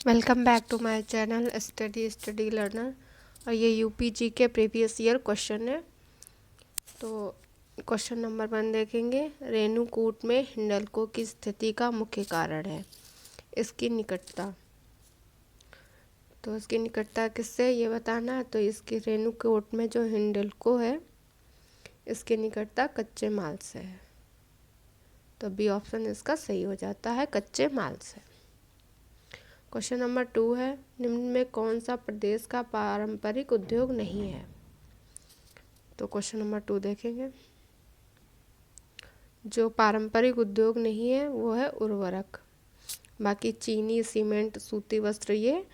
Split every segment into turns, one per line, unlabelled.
Welcome back to my channel Study Learner. और ये UPG के प्रीवियस ईयर क्वेश्चन है। तो क्वेश्चन नंबर 1 देखेंगे। रेणुकूट में हिंडल्को की स्थिति का मुख्य कारण है इसकी निकटता। तो इसकी निकटता किससे ये बताना है। तो इसकी रेणुकूट में जो हिंडल्को है इसकी निकटता कच्चे माल से है। तो बी ऑप्शन इसका सही हो जाता है, कच्चे माल से। क्वेश्चन नंबर 2 है, निम्न में कौन सा प्रदेश का पारंपरिक उद्योग नहीं है। तो क्वेश्चन नंबर 2 देखेंगे। जो पारंपरिक उद्योग नहीं है वो है उर्वरक। बाकी चीनी, सीमेंट, सूती वस्त्र ये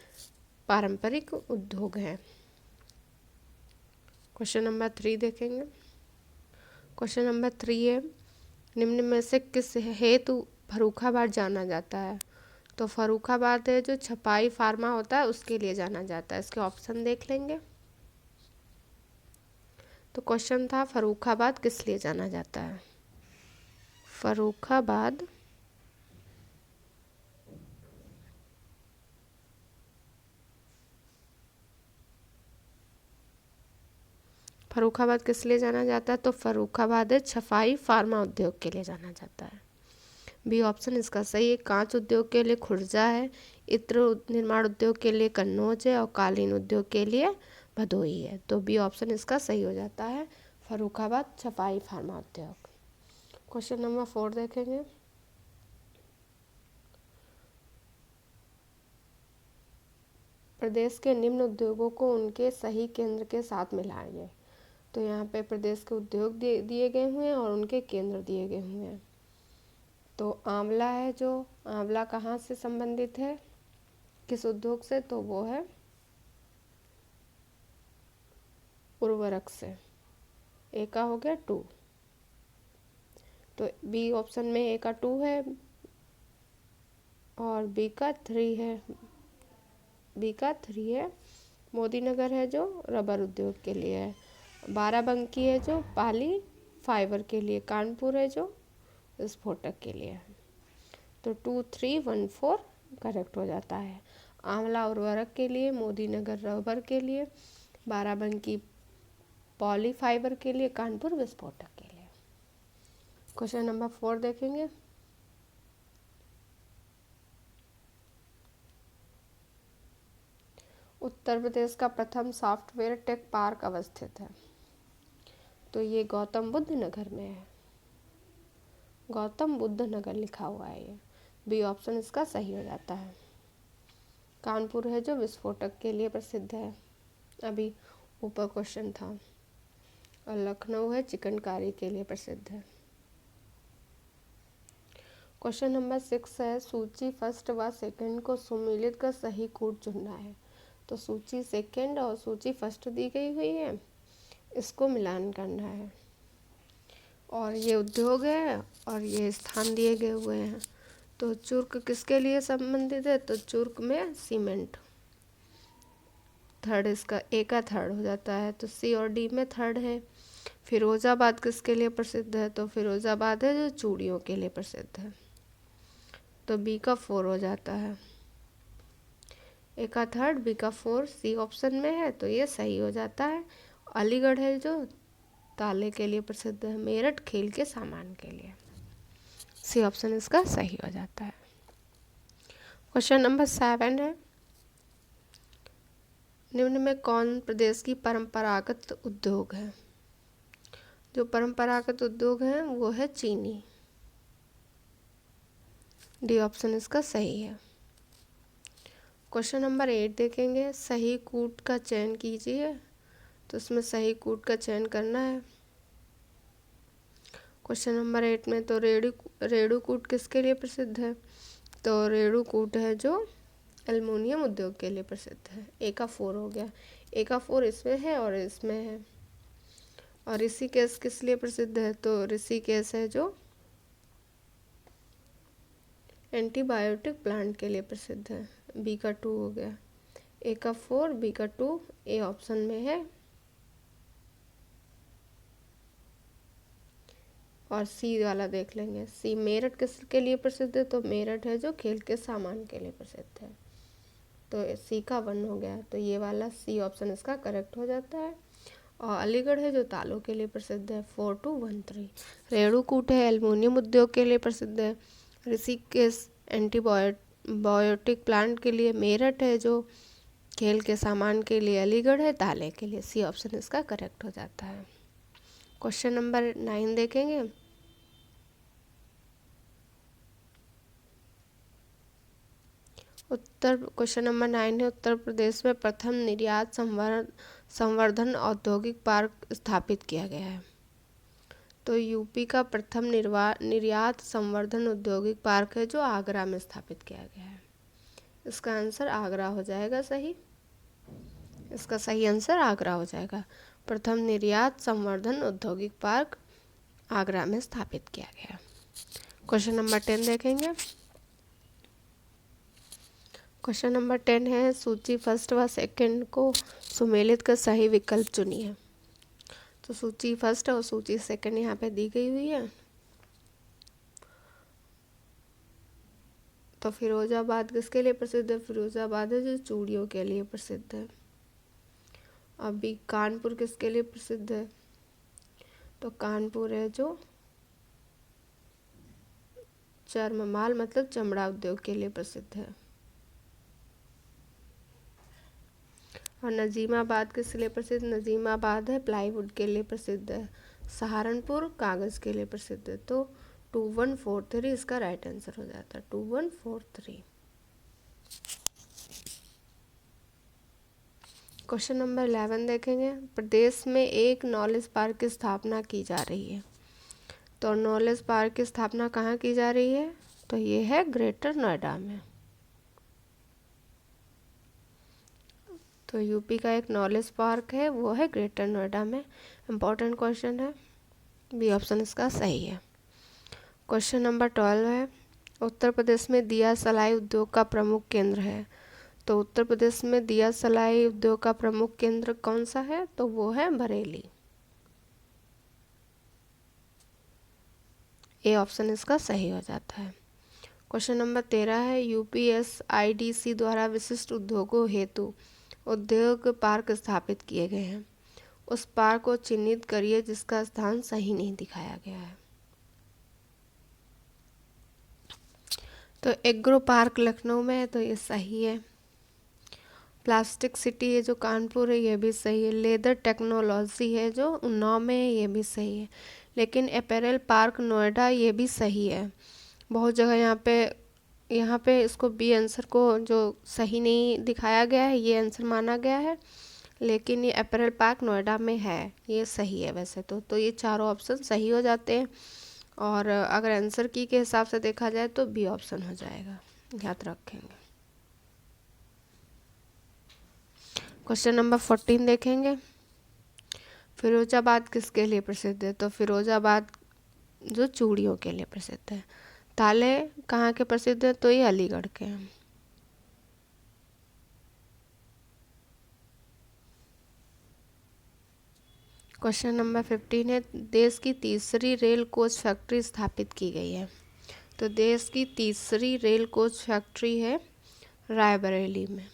पारंपरिक उद्योग हैं। क्वेश्चन नंबर 3 देखेंगे। क्वेश्चन नंबर 3 है, निम्न में से किस हेतु फर्रुखाबाद जाना जाता है। तो फर्रुखाबाद है जो छपाई फार्मा होता है उसके लिए जाना जाता है। इसके ऑप्शन देख लेंगे। तो क्वेश्चन था फर्रुखाबाद किस लिए जाना जाता है। फर्रुखाबाद फर्रुखाबाद किस लिए जाना जाता है। तो फर्रुखाबाद है छपाई फार्मा उद्योग के लिए जाना जाता है। बी ऑप्शन इसका सही है। कांच उद्योग के लिए खुर्जा है, इत्र निर्माण उद्योग के लिए कन्नौज है और कालीन उद्योग के लिए भदोही है। तो बी ऑप्शन इसका सही हो जाता है, फर्रुखाबाद छपाई फार्मा उद्योग। क्वेश्चन नंबर 4 देखेंगे। प्रदेश के निम्न उद्योगों को उनके सही केंद्र के साथ मिलाइए। तो यहाँ पे प्रदेश के उद्योग दिए गए हुए हैं और उनके केंद्र दिए गए हुए हैं। तो आंवला है, जो आंवला कहाँ से संबंधित है, किस उद्योग से। तो वो है उर्वरक से। ए का हो गया 2। तो बी ऑप्शन में ए का 2 है और बी का 3 है। बी का 3 है। मोदी नगर है जो रबर उद्योग के लिए है। बाराबंकी है जो पाली फाइबर के लिए। कानपुर है जो विस्फोटक के लिए है। तो 2, 3, 1, 4 करेक्ट हो जाता है। आंवला उर्वरक के लिए, मोदी नगर रबर के लिए, बाराबंकी पॉली फाइबर के लिए, कानपुर विस्फोटक के लिए। क्वेश्चन नंबर 4 देखेंगे। उत्तर प्रदेश का प्रथम सॉफ्टवेयर टेक पार्क अवस्थित है। तो ये गौतम बुद्ध नगर में है। गौतम बुद्ध नगर लिखा हुआ है ये। बी ऑप्शन इसका सही हो जाता है। कानपुर है जो विस्फोटक के लिए प्रसिद्ध है, अभी ऊपर क्वेश्चन था। और लखनऊ है चिकनकारी के लिए प्रसिद्ध है। क्वेश्चन नंबर 6 है, सूची फर्स्ट व सेकंड को सुमेलित कर सही कूट चुनना है। तो सूची सेकंड और सूची फर्स्ट दी गई हुई है, इसको मिलान करना है। और ये उद्योग है और ये स्थान दिए गए हुए हैं। तो चुर्क किसके लिए संबंधित है। तो चुर्क में सीमेंट। थर्ड इसका ए का थर्ड हो जाता है। तो सी और डी में थर्ड है। फिरोज़ाबाद किसके लिए प्रसिद्ध है। तो फिरोज़ाबाद है जो चूड़ियों के लिए प्रसिद्ध है। तो बी का 4 हो जाता है। ए का थर्ड, बी का 4 सी ऑप्शन में है, तो ये सही हो जाता है। अलीगढ़ है जो ताले के लिए प्रसिद्ध है। मेरठ खेल के सामान के लिए। सी ऑप्शन इसका सही हो जाता है। क्वेश्चन नंबर 7 है, निम्न में कौन प्रदेश की परंपरागत उद्योग है। जो परंपरागत उद्योग है वो है चीनी। डी ऑप्शन इसका सही है। क्वेश्चन नंबर 8 देखेंगे। सही कूट का चयन कीजिए। तो इसमें सही कूट का चयन करना है। क्वेश्चन नंबर 8 में तो रेणुकूट किसके लिए प्रसिद्ध है। तो रेणुकूट है जो एल्युमिनियम उद्योग के लिए प्रसिद्ध है। ए का 4 हो गया। ए का 4 इसमें है और इसमें है। और ऋषिकेश किस लिए प्रसिद्ध है। तो ऋषिकेश है जो एंटीबायोटिक प्लांट के लिए प्रसिद्ध है। बी का 2 हो गया। ए का 4, बी का 2, ए ऑप्शन में है। और सी वाला देख लेंगे। सी मेरठ किसके लिए प्रसिद्ध है। तो मेरठ है जो खेल के सामान के लिए प्रसिद्ध है। तो सी का 1 हो गया, तो ये वाला सी ऑप्शन इसका करेक्ट हो जाता है। और अलीगढ़ है जो तालों के लिए प्रसिद्ध है, 4213। रेणुकूट है एल्युमिनियम उद्योग के लिए प्रसिद्ध है। ऋषिकेश एंटीबायोटिक प्लांट के लिए। मेरठ है जो खेल के सामान के लिए। अलीगढ़ है ताले के लिए। सी ऑप्शन इसका करेक्ट हो जाता है। क्वेश्चन नंबर 9 देखेंगे। क्वेश्चन नंबर 9 है, उत्तर प्रदेश में प्रथम निर्यात संवर्धन औद्योगिक पार्क स्थापित किया गया है। तो यूपी का प्रथम निर्यात संवर्धन औद्योगिक पार्क है जो आगरा में स्थापित किया गया है। इसका आंसर आगरा हो जाएगा सही। इसका सही आंसर आगरा हो जाएगा। प्रथम निर्यात संवर्धन औद्योगिक पार्क आगरा में स्थापित किया गया। क्वेश्चन नंबर 10 देखेंगे। क्वेश्चन नंबर 10 है, सूची फर्स्ट व सेकंड को सुमेलित कर सही विकल्प चुनिए। तो सूची फर्स्ट और सूची सेकंड यहाँ पे दी गई हुई है। तो फिरोजाबाद किसके लिए प्रसिद्ध है? फिरोजाबाद है जो चूड़ियों के लिए प्रसिद्ध है। अभी कानपुर किसके लिए प्रसिद्ध है? तो कानपुर है जो चर्म माल मतलब चमड़ा उद्योग के लिए प्रसिद्ध है। और नजीमाबाद किस लिए प्रसिद्ध? नजीमाबाद है प्लाईवुड के लिए प्रसिद्ध है। सहारनपुर कागज़ के लिए प्रसिद्ध है। तो 2143 इसका राइट आंसर हो जाता है। 2143। क्वेश्चन नंबर 11 देखेंगे। प्रदेश में एक नॉलेज पार्क की स्थापना की जा रही है। तो नॉलेज पार्क की स्थापना कहाँ की जा रही है? तो ये है ग्रेटर नोएडा में। तो यूपी का एक नॉलेज पार्क है वो है ग्रेटर नोएडा में। इम्पोर्टेंट क्वेश्चन है, बी ऑप्शन इसका सही है। क्वेश्चन नंबर 12 है, उत्तर प्रदेश में दिया सलाई उद्योग का प्रमुख केंद्र है। तो उत्तर प्रदेश में दिया सलाई उद्योग का प्रमुख केंद्र कौन सा है? तो वो है बरेली। ए ऑप्शन इसका सही हो जाता है। क्वेश्चन नंबर 13 है, यूपीएसआईडीसी द्वारा विशिष्ट उद्योगों हेतु उद्योग पार्क स्थापित किए गए हैं। उस पार्क को चिन्हित करिए जिसका स्थान सही नहीं दिखाया गया है। तो एग्रो पार्क लखनऊ में है तो ये सही है। प्लास्टिक सिटी है जो कानपुर है ये भी सही है। लेदर टेक्नोलॉजी है जो उन्नाव में है ये भी सही है। लेकिन अपैरल पार्क नोएडा ये भी सही है। बहुत जगह यहाँ पे इसको बी आंसर को जो सही नहीं दिखाया गया है ये आंसर माना गया है, लेकिन ये अपैरल पार्क नोएडा में है ये सही है वैसे तो ये चारों ऑप्शन सही हो जाते हैं। और अगर आंसर की के हिसाब से देखा जाए तो बी ऑप्शन हो जाएगा, याद रखेंगे। क्वेश्चन नंबर 14 देखेंगे। फिरोजाबाद किसके लिए प्रसिद्ध है? तो फिरोजाबाद जो चूड़ियों के लिए प्रसिद्ध है। ताले कहाँ के प्रसिद्ध है? तो ये अलीगढ़ के हैं। क्वेश्चन नंबर 15 है, देश की तीसरी रेल कोच फैक्ट्री स्थापित की गई है। तो देश की तीसरी रेल कोच फैक्ट्री है रायबरेली में।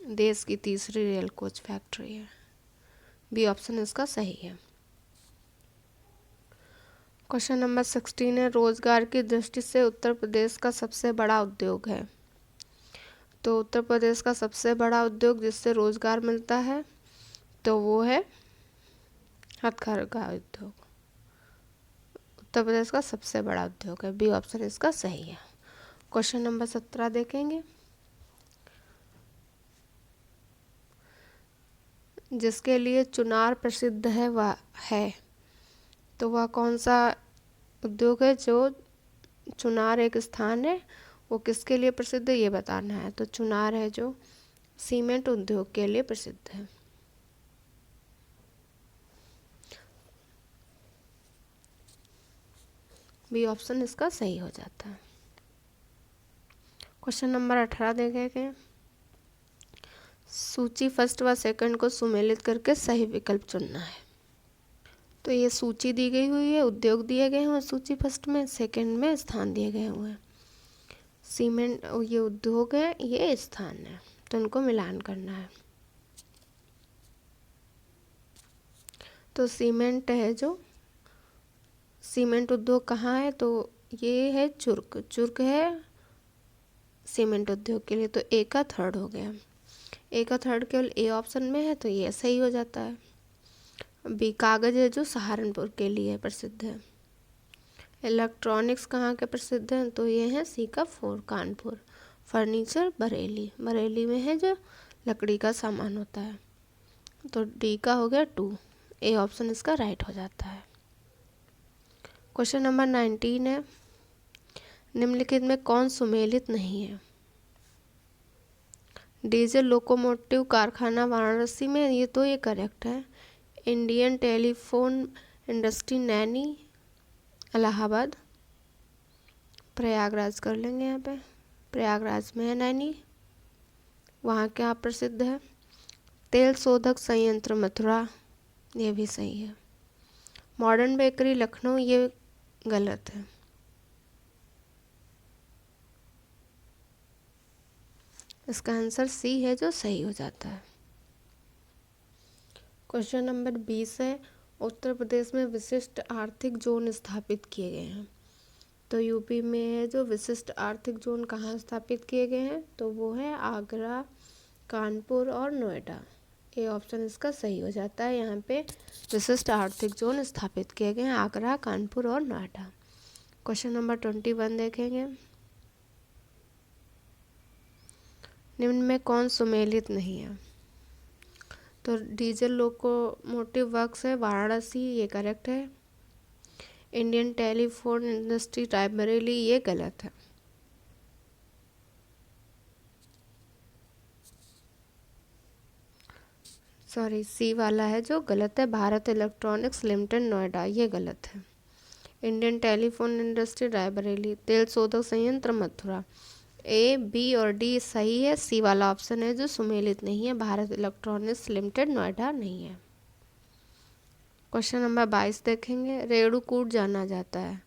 देश की तीसरी रेल कोच फैक्ट्री है। बी ऑप्शन इसका सही है। क्वेश्चन नंबर 16 है, रोजगार की दृष्टि से उत्तर प्रदेश का सबसे बड़ा उद्योग है। तो उत्तर प्रदेश का सबसे बड़ा उद्योग जिससे रोजगार मिलता है तो वो है हथकरघा उद्योग। उत्तर प्रदेश का सबसे बड़ा उद्योग है। बी ऑप्शन इसका सही है। क्वेश्चन नंबर 17 देखेंगे। जिसके लिए चुनार प्रसिद्ध है वह है, तो वह कौन सा उद्योग है? जो चुनार एक स्थान है वो किसके लिए प्रसिद्ध है ये बताना है। तो चुनार है जो सीमेंट उद्योग के लिए प्रसिद्ध है। बी ऑप्शन इसका सही हो जाता है। क्वेश्चन नंबर 18 देखेंगे। सूची फर्स्ट व सेकंड को सुमेलित करके सही विकल्प चुनना है। तो ये सूची दी गई हुई है, उद्योग दिए गए हैं सूची फर्स्ट में, सेकंड में स्थान दिए गए हुए हैं। सीमेंट ये उद्योग है, ये स्थान है, तो इनको मिलान करना है। तो सीमेंट है जो सीमेंट उद्योग कहाँ है, तो ये है चुर्क। चुर्क है सीमेंट उद्योग के लिए, तो ए का थर्ड हो गया। ए का थर्ड केवल ए ऑप्शन में है, तो ये सही हो जाता है। बी कागज़ है जो सहारनपुर के लिए प्रसिद्ध है। इलेक्ट्रॉनिक्स कहाँ के प्रसिद्ध हैं, तो ये है सी का 4 कानपुर। फर्नीचर बरेली, बरेली में है जो लकड़ी का सामान होता है, तो डी का हो गया 2। ए ऑप्शन इसका राइट हो जाता है। क्वेश्चन नंबर 19 है, निम्नलिखित में कौन सुमेलित नहीं है। डीजल लोकोमोटिव कारखाना वाराणसी में, ये तो ये करेक्ट है। Indian telephone industry Naini Allahabad. Prayagraj कर लेंगे यहाँ पे, प्रयागराज में है नैनी, वहाँ क्या प्रसिद्ध है। तेल शोधक संयंत्र मथुरा, ये भी सही है। मॉडर्न बेकरी लखनऊ, ये गलत है। इसका आंसर सी है जो सही हो जाता है। क्वेश्चन नंबर 20 है, उत्तर प्रदेश में विशिष्ट आर्थिक जोन स्थापित किए गए हैं। तो यूपी में है जो विशिष्ट आर्थिक जोन कहाँ स्थापित किए गए हैं, तो वो है आगरा, कानपुर और नोएडा। ए ऑप्शन इसका सही हो जाता है। यहाँ पे विशिष्ट आर्थिक जोन स्थापित किए गए हैं आगरा, कानपुर और नोएडा। क्वेश्चन नंबर 21 देखेंगे, निम्न में कौन सुमेलित नहीं है। तो डीजल लोकोमोटिव वर्क्स है वाराणसी, ये करेक्ट है। इंडियन टेलीफोन इंडस्ट्री रायबरेली, ये गलत है। सॉरी, सी वाला है जो गलत है, भारत इलेक्ट्रॉनिक्स लिमिटेड नोएडा, ये गलत है। इंडियन टेलीफोन इंडस्ट्री रायबरेली, तेल शोधक संयंत्र मथुरा। ए, बी और डी सही है, सी वाला ऑप्शन है जो सुमेलित नहीं है, भारत इलेक्ट्रॉनिक्स लिमिटेड नोएडा नहीं है। क्वेश्चन नंबर 22 देखेंगे, रेणुकूट जाना जाता है।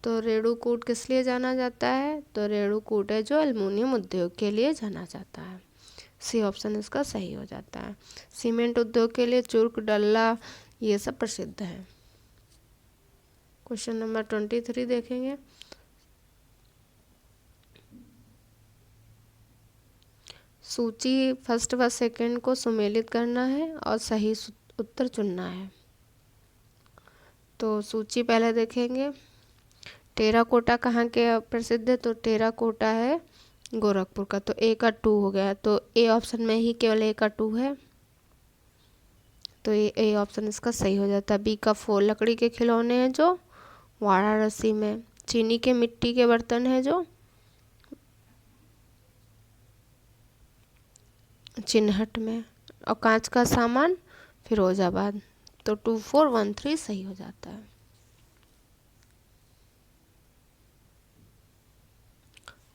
तो रेणुकूट किस लिए जाना जाता है, तो रेणुकूट है जो एल्युमिनियम उद्योग के लिए जाना जाता है। सी ऑप्शन इसका सही हो जाता है। सीमेंट उद्योग के लिए चुर्क, डल्ला, ये सब प्रसिद्ध है। क्वेश्चन नंबर 23 देखेंगे, सूची फर्स्ट व सेकंड को सुमेलित करना है और सही उत्तर चुनना है। तो सूची पहले देखेंगे, टेराकोटा कहाँ के प्रसिद्ध है, तो टेराकोटा है गोरखपुर का, तो ए का 2 हो गया। तो ए ऑप्शन में ही केवल ए का 2 है, तो ये ए ऑप्शन इसका सही हो जाता है। बी का 4 लकड़ी के खिलौने हैं जो वाराणसी में। चीनी के मिट्टी के बर्तन है जो चिन्हट में, और कांच का सामान फिरोजाबाद। तो 2413 सही हो जाता है।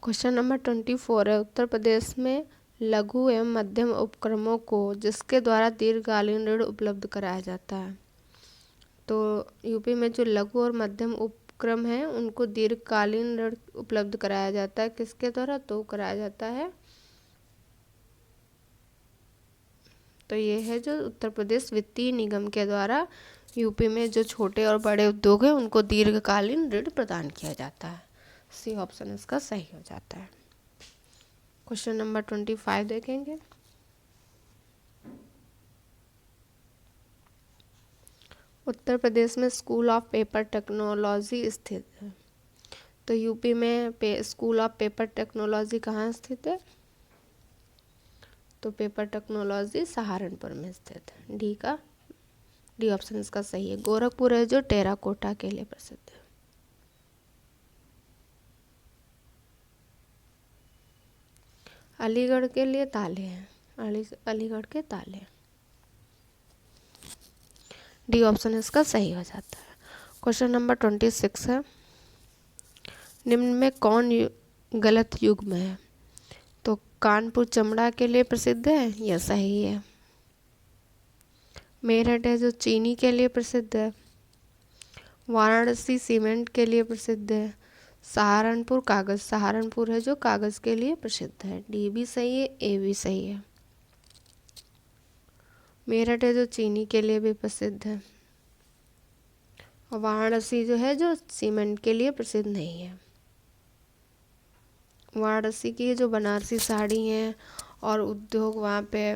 क्वेश्चन नंबर 24 है, उत्तर प्रदेश में लघु एवं मध्यम उपक्रमों को जिसके द्वारा दीर्घकालीन ऋण उपलब्ध कराया जाता है। तो यूपी में जो लघु और मध्यम उपक्रम हैं उनको दीर्घकालीन ऋण उपलब्ध कराया जाता है, किसके द्वारा, तो कराया जाता है, तो ये है जो उत्तर प्रदेश वित्तीय निगम के द्वारा यूपी में जो छोटे और बड़े उद्योग हैं उनको दीर्घकालीन ऋण प्रदान किया जाता है। सी ऑप्शन इसका सही हो जाता है। क्वेश्चन नंबर 25 देखेंगे, उत्तर प्रदेश में स्कूल ऑफ पेपर टेक्नोलॉजी स्थित है। तो यूपी में स्कूल ऑफ पेपर टेक्नोलॉजी कहाँ स्थित है, तो पेपर टेक्नोलॉजी सहारनपुर में स्थित है। डी ऑप्शन इसका सही है। गोरखपुर है जो टेराकोटा के लिए प्रसिद्ध है। अलीगढ़ के लिए ताले हैं, अलीगढ़ के ताले। डी ऑप्शन इसका सही हो जाता है। क्वेश्चन नंबर 26 है, निम्न में कौन गलत युग्म है, तो कानपुर चमड़ा के लिए प्रसिद्ध है, यह सही है। मेरठ है जो चीनी के लिए प्रसिद्ध है। वाराणसी सीमेंट के लिए प्रसिद्ध है। सहारनपुर कागज, सहारनपुर है जो कागज के लिए प्रसिद्ध है। डी भी सही है, ए भी सही है। मेरठ है जो चीनी के लिए भी प्रसिद्ध है। और वाराणसी जो है जो सीमेंट के लिए प्रसिद्ध नहीं है। वाराणसी की जो बनारसी साड़ी है और उद्योग वहाँ पे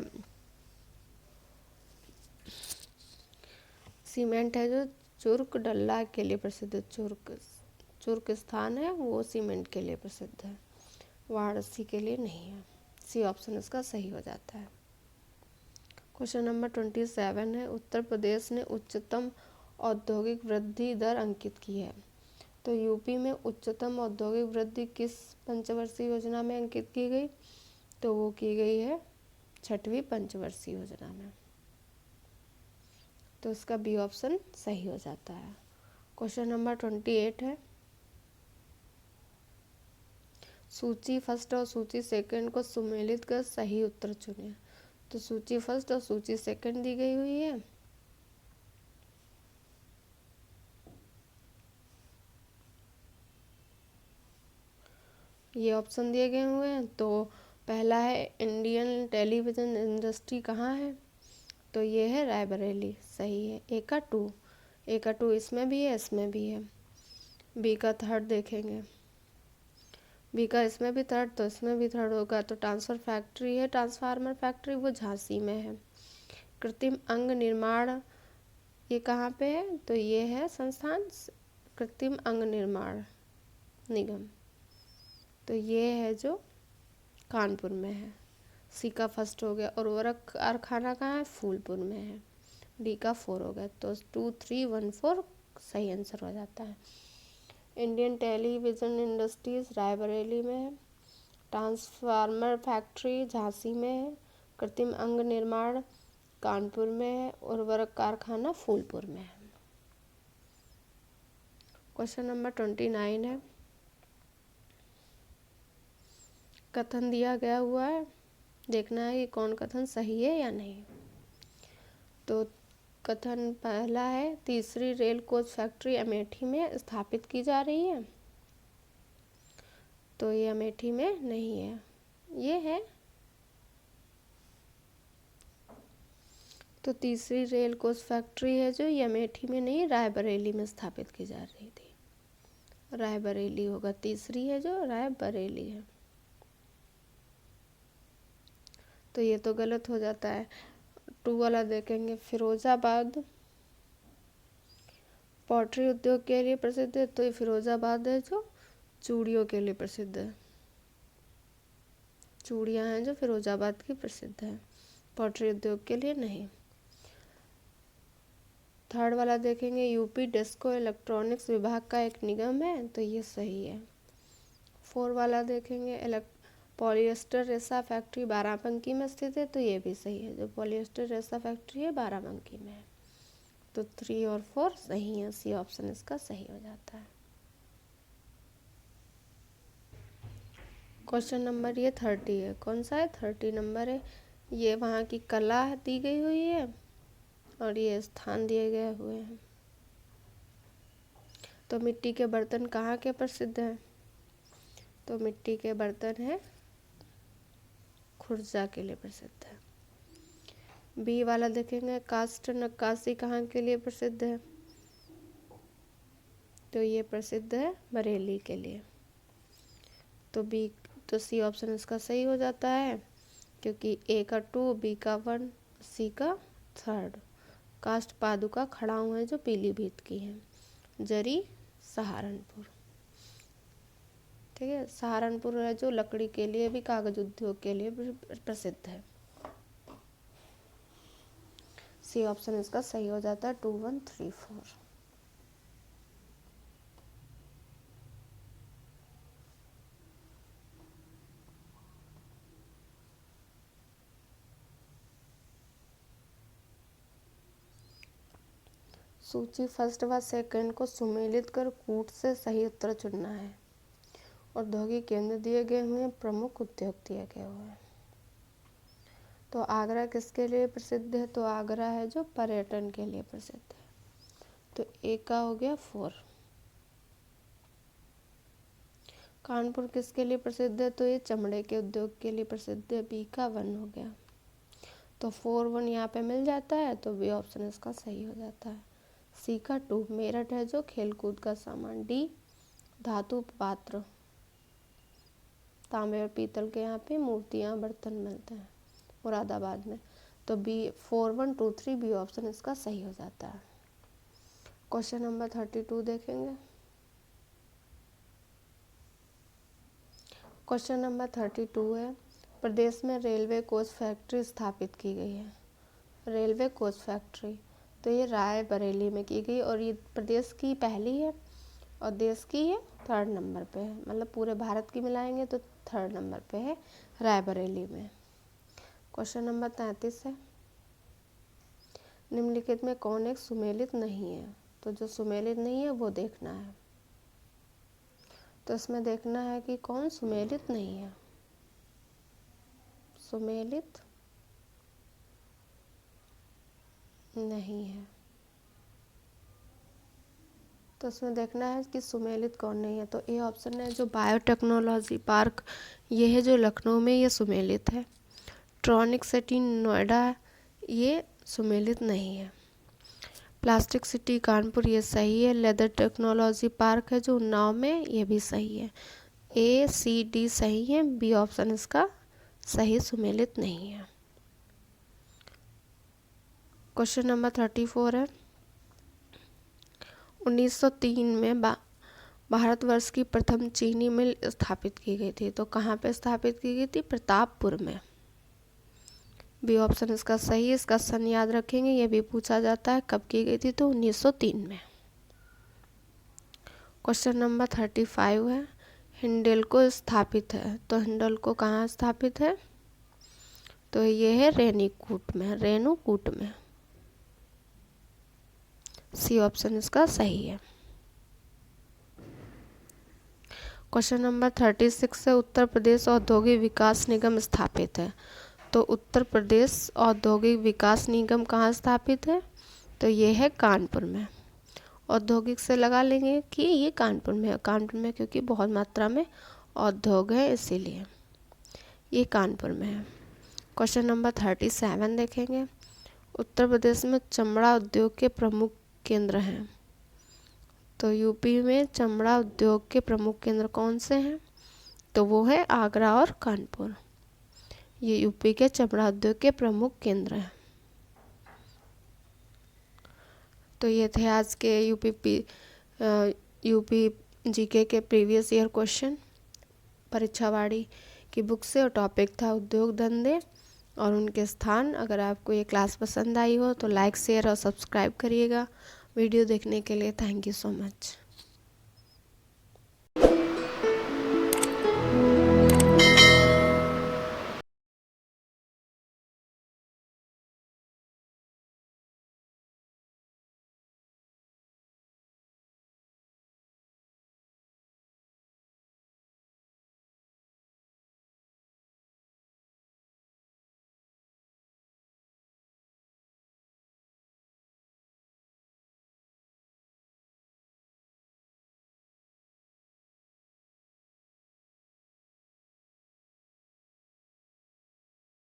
सीमेंट है जो चुर्क डल्ला के लिए प्रसिद्ध है। चुर्क स्थान है वो सीमेंट के लिए प्रसिद्ध है, वाराणसी के लिए नहीं है। सी ऑप्शन इसका सही हो जाता है। क्वेश्चन नंबर 27 है, उत्तर प्रदेश ने उच्चतम औद्योगिक वृद्धि दर अंकित की है। तो यूपी में उच्चतम औद्योगिक वृद्धि किस पंचवर्षीय योजना में अंकित की गई? तो वो की गई है 6वीं पंचवर्षीय योजना में। तो इसका बी ऑप्शन सही हो जाता है। क्वेश्चन नंबर 28 है, सूची फर्स्ट और सूची सेकंड को सुमेलित कर सही उत्तर चुने। तो सूची फर्स्ट और सूची सेकंड दी गई हुई है। ये ऑप्शन दिए गए हुए हैं। तो पहला है इंडियन टेलीविज़न इंडस्ट्री कहाँ है? तो ये है रायबरेली, सही है। ए का टू इसमें भी है, इसमें भी है। बी का थर्ड देखेंगे, बी का इसमें भी थर्ड तो इसमें भी थर्ड होगा। तो ट्रांसफर फैक्ट्री है, ट्रांसफार्मर फैक्ट्री, वो झांसी में है। कृत्रिम अंग निर्माण ये कहाँ पे है? तो ये है संस्थान कृत्रिम अंग निर्माण निगम, तो ये है जो कानपुर में है। सी का फर्स्ट हो गया। और उर्वरक कारखाना कहाँ है? फूलपुर में है। डी का 4 हो गया। तो 2, 3, 1, 4 सही आंसर हो जाता है। इंडियन टेलीविज़न इंडस्ट्रीज रायबरेली में है। ट्रांसफार्मर फैक्ट्री झांसी में है। कृत्रिम अंग निर्माण कानपुर में है। उर्वरक कारखाना फूलपुर में है। क्वेश्चन नंबर 29 है, कथन दिया गया हुआ है, देखना है कि कौन कथन सही है या नहीं। तो कथन पहला है, तीसरी रेल कोच फैक्ट्री अमेठी में स्थापित की जा रही है। तो ये अमेठी में नहीं है, ये है। तो तीसरी रेल कोच फैक्ट्री है जो ये अमेठी में नहीं, रायबरेली में स्थापित की जा रही थी। रायबरेली होगा, तीसरी है जो रायबरेली है। तो ये तो गलत हो जाता है। 2 वाला देखेंगे, फिरोजाबाद पॉटरी उद्योग के लिए प्रसिद्ध है। तो ये फिरोजाबाद है जो चूड़ियों के लिए प्रसिद्ध है। चूड़ियाँ हैं जो फिरोजाबाद की प्रसिद्ध है, पॉटरी उद्योग के लिए नहीं। थर्ड वाला देखेंगे, यूपी डिस्को इलेक्ट्रॉनिक्स विभाग का एक निगम है। तो ये सही है। 4 वाला देखेंगे, पॉलिएस्टर रेशा फैक्ट्री बाराबंकी में स्थित है। तो ये भी सही है, जो पॉलिएस्टर रेशा फैक्ट्री है बाराबंकी में है। तो 3 और 4 सही है, सी ऑप्शन इसका सही हो जाता है। क्वेश्चन नंबर ये 30 है, कौन सा है? 30 नंबर है। ये वहाँ की कला दी गई हुई है और ये स्थान दिए गए हुए हैं। तो मिट्टी के बर्तन कहाँ के प्रसिद्ध हैं? तो मिट्टी के बर्तन है खुर्जा के लिए प्रसिद्ध है। बी वाला देखेंगे, कास्ट नक्काशी कहाँ के लिए प्रसिद्ध है? तो ये प्रसिद्ध है बरेली के लिए। तो बी, तो सी ऑप्शन इसका सही हो जाता है, क्योंकि ए का 2, बी का 1, सी का 3। कास्ट पादुका खड़ाऊ है जो पीलीभीत की है। जरी सहारनपुर, ठीक है। सहारनपुर है जो लकड़ी के लिए भी, कागज उद्योग के लिए भी प्रसिद्ध है। सी ऑप्शन इसका सही हो जाता है, 2, 1, 3, 4। सूची फर्स्ट व सेकंड को सुमेलित कर कूट से सही उत्तर चुनना है। औद्योगिक केंद्र दिए गए हुए हैं, प्रमुख उद्योग दिए गए हुए हैं। तो आगरा किसके लिए प्रसिद्ध है? तो आगरा है जो पर्यटन के लिए प्रसिद्ध है। तो ए का हो गया 4। कानपुर किसके लिए प्रसिद्ध है? तो ये चमड़े के उद्योग के लिए प्रसिद्ध है। बी का 1 हो गया। तो 4 1 यहाँ पे मिल जाता है, तो बी ऑप्शन इसका सही हो जाता है। सी का 2 मेरठ है जो खेलकूद का सामान। डी धातु पात्र, तांबे और पीतल के यहाँ पे मूर्तियाँ बर्तन मिलते हैं मुरादाबाद में। तो बी 4 1 2 3 बी ऑप्शन इसका सही हो जाता है। क्वेश्चन नंबर 32 देखेंगे। क्वेश्चन नंबर 32 है, प्रदेश में रेलवे कोच फैक्ट्री स्थापित की गई है। रेलवे कोच फैक्ट्री, तो ये रायबरेली में की गई और ये प्रदेश की पहली है और देश की ये 3rd नंबर पे है। मतलब पूरे भारत की मिलाएंगे तो 3rd नंबर पे है रायबरेली में। क्वेश्चन नंबर 33 है, निम्नलिखित में कौन एक सुमेलित नहीं है? तो जो सुमेलित नहीं है वो देखना है। तो इसमें देखना है कि कौन सुमेलित नहीं है। सुमेलित नहीं है, तो इसमें देखना है कि सुमेलित कौन नहीं है। तो ए ऑप्शन है जो बायोटेक्नोलॉजी पार्क, ये है जो लखनऊ में, ये सुमेलित है। ट्रॉनिक सिटी नोएडा, ये सुमेलित नहीं है। प्लास्टिक सिटी कानपुर, ये सही है। लेदर टेक्नोलॉजी पार्क है जो उन्नाव में, ये भी सही है। ए सी डी सही है, बी ऑप्शन इसका सही सुमेलित नहीं है। क्वेश्चन नंबर 34 है, 1903 में भारतवर्ष की प्रथम चीनी मिल स्थापित की गई थी। तो कहाँ पे स्थापित की गई थी? प्रतापपुर में। बी ऑप्शन इसका सही है। इसका सन याद रखेंगे, ये भी पूछा जाता है कब की गई थी, तो 1903 में। क्वेश्चन नंबर 35 है, हिंडेल्को स्थापित है। तो हिंडेल्को कहाँ स्थापित है? तो ये है रेनीकूट में, रेणुकूट में। सी ऑप्शन इसका सही है। क्वेश्चन नंबर 36 है, उत्तर प्रदेश औद्योगिक विकास निगम स्थापित है। तो उत्तर प्रदेश औद्योगिक विकास निगम कहाँ स्थापित है? तो ये है कानपुर में। औद्योगिक से लगा लेंगे कि ये कानपुर में है। कानपुर में क्योंकि बहुत मात्रा में औद्योग है, इसीलिए ये कानपुर में है। क्वेश्चन नंबर 37 देखेंगे, उत्तर प्रदेश में चमड़ा उद्योग के प्रमुख केंद्र हैं। तो यूपी में चमड़ा उद्योग के प्रमुख केंद्र कौन से हैं? तो वो है आगरा और कानपुर। ये यूपी के चमड़ा उद्योग के प्रमुख केंद्र हैं। तो ये थे आज के यूपी जीके के प्रीवियस ईयर क्वेश्चन परीक्षावाड़ी की बुक से, और टॉपिक था उद्योग धंधे और उनके स्थान। अगर आपको ये क्लास पसंद आई हो तो लाइक शेयर और सब्सक्राइब करिएगा। वीडियो देखने के लिए थैंक यू सो मच।